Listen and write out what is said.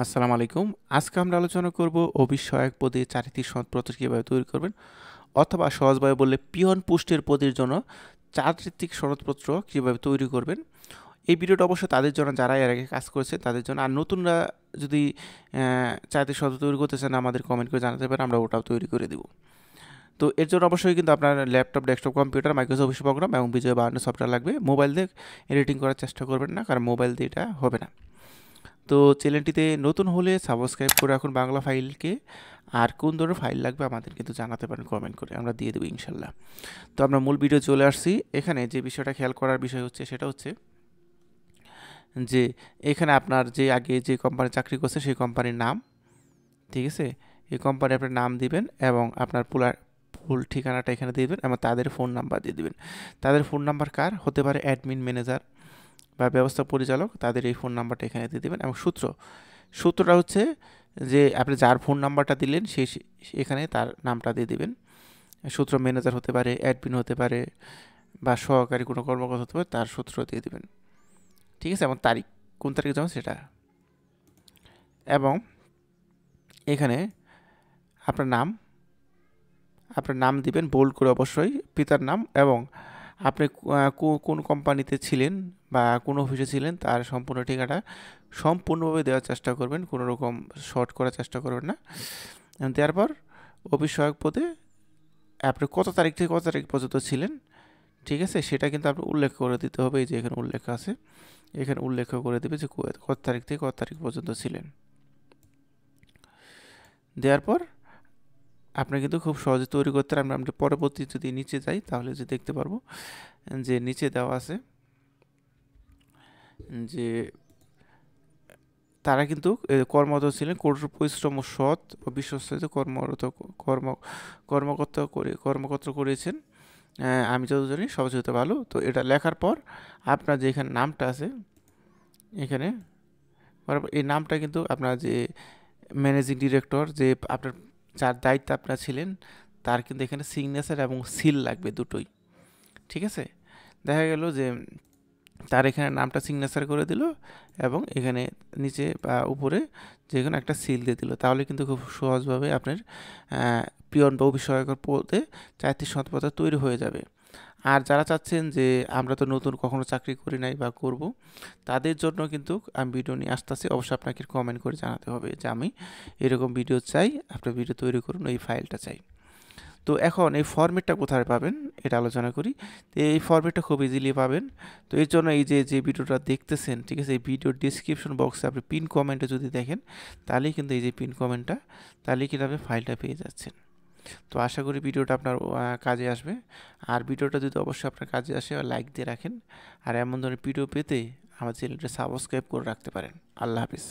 আসসালামু আলাইকুম। আজকে আমরা আলোচনা করব অফিস সহায়ক পদে চারিত্রিক সনদপত্র কীভাবে তৈরি করবেন, অথবা সহজভাবে বললে পিয়ন পোস্টের পদের জন্য চারিত্রিক সনদপত্র কীভাবে তৈরি করবেন। এই ভিডিওটা অবশ্য তাদের জন্য যারা এর আগে কাজ করেছে তাদের জন্য, আর নতুনরা যদি চারিত্রিক সনদ তৈরি করতে চান আমাদের কমেন্ট করে জানাতে পারেন, আমরা ওটাও তৈরি করে দেবো। তো এর জন্য অবশ্যই কিন্তু আপনার laptop, desktop computer, Microsoft office program এবং বিজয় বাহান্ন সফটওয়্যার লাগবে। মোবাইল দিয়ে এডিটিং করার চেষ্টা করবেন না, কারণ মোবাইল দিয়ে এটা হবে না। তো চ্যানেলটিতে নতুন হলে সাবস্ক্রাইব করে রাখুন বাংলা ফাইলকে। আর কোন ধরনের ফাইল লাগবে আমাদের কিন্তু জানাতে পারেন কমেন্ট করে, আমরা দিয়ে দেবো ইনশাল্লাহ। তো আমরা মূল ভিডিও চলে আসছি। এখানে যে বিষয়টা খেয়াল করার বিষয় হচ্ছে সেটা হচ্ছে যে এখানে আপনার যে আগে যে কোম্পানি চাকরি করছে সেই কোম্পানির নাম, ঠিক আছে, এই কোম্পানি আপনার নাম দিবেন এবং আপনার ফুল ঠিকানাটা এখানে দিবেন এবং তাদের ফোন নাম্বার দিয়ে দিবেন। তাদের ফোন নাম্বার কার হতে পারে, অ্যাডমিন, ম্যানেজার বা ব্যবস্থা পরিচালক, তাদের এই ফোন নাম্বারটা এখানে দিয়ে দেবেন। এবং সূত্রটা হচ্ছে যে আপনি যার ফোন নাম্বারটা দিলেন সেই এখানে তার নামটা দিয়ে দেবেন। সূত্র ম্যানেজার হতে পারে, অ্যাডমিন হতে পারে বা সহকারী কোনো কর্মকর্তা হতে পারে, তার সূত্র দিয়ে দেবেন, ঠিক আছে। এবং তারিখ, কোন তারিখে যাবেন সেটা। এবং এখানে আপনার নাম দিবেন বোল্ড করে অবশ্যই, পিতার নাম, এবং আপনি কোন কোম্পানিতে ছিলেন বা কোন অফিসে ছিলেন তার সম্পূর্ণ ঠিকানা সম্পূর্ণভাবে দেওয়ার চেষ্টা করবেন, কোনো রকম শর্ট করার চেষ্টা করবেন না। দেওয়ার পর অফিস সহায়ক পদে আপনি কত তারিখ থেকে কত তারিখ পর্যন্ত ছিলেন, ঠিক আছে, সেটা কিন্তু আপনি উল্লেখ করে দিতে হবে। এই যে এখানে উল্লেখ আছে, এখানে উল্লেখ করে দেবে যে কত তারিখ থেকে কত তারিখ পর্যন্ত ছিলেন। দেওয়ার পর আপনি কিন্তু খুব সহজে তৈরি করতে পারেন। আমরা পরবর্তী যদি নিচে যাই তাহলে যে দেখতে পারবো যে নিচে দেওয়া আছে যে তারা কিন্তু কর্মরত ছিলেন, কঠোর পরিশ্রম ও সৎ ও বিশ্বস্ত কর্মকর্তা করেছেন। আমি যত জানি সবচেয়ে ভালো। তো এটা লেখার পর আপনার যে এখানে নামটা আছে, এখানে এই নামটা কিন্তু আপনার যে ম্যানেজিং ডিরেক্টর, যে আপনার যার দায়িত্বে আপনারা ছিলেন, তার কিন্তু এখানে সিগনেচার এবং সিল লাগবে দুটোই, ঠিক আছে। দেখা গেল যে তার এখানে নামটা সিগনেচার করে দিল এবং এখানে নিচে বা উপরে যেখানে একটা সিল দিয়ে দিল, তাহলে কিন্তু খুব সহজভাবে আপনার পিয়ন বা অফিস সহায়কের পদে চারিত্রিক সনদপত্র তৈরি হয়ে যাবে। আর যারা চাচ্ছেন যে আমরা তো নতুন কখনো চাকরি করি নাই বা করব, তাদের জন্য কিন্তু আমি ভিডিও নিয়ে আসতেছি। অবশ্যই আপনাকে কমেন্ট করে জানাতে হবে যে আমি এরকম ভিডিও চাই, আপনার ভিডিও তৈরি করুন, এই ফাইলটা চাই। তো এখন এই ফরম্যাটটা কোথায় পাবেন এটা আলোচনা করি। তো এই ফরম্যাটটা খুব ইজিলি পাবেন। তো এর জন্য এই যে ভিডিওটা দেখতেছেন, ঠিক আছে, এই ভিডিওর ডিসক্রিপশন বক্সে আপনি পিন কমেন্টে যদি দেখেন, তাহলেই কিন্তু এই যে পিন কমেন্টটা, তাহলেই কিন্তু আপনি ফাইলটা পেয়ে যাচ্ছেন। তো আশা করি ভিডিওটা আপনার কাজে আসবে। আর ভিডিওটা যদি অবশ্যই আপনার কাজে আসে, লাইক দিয়ে রাখেন। আর এমন ধরনের ভিডিও পেতে আমার চ্যানেলটা সাবস্ক্রাইব করে রাখতে পারেন। আল্লাহ হাফিজ।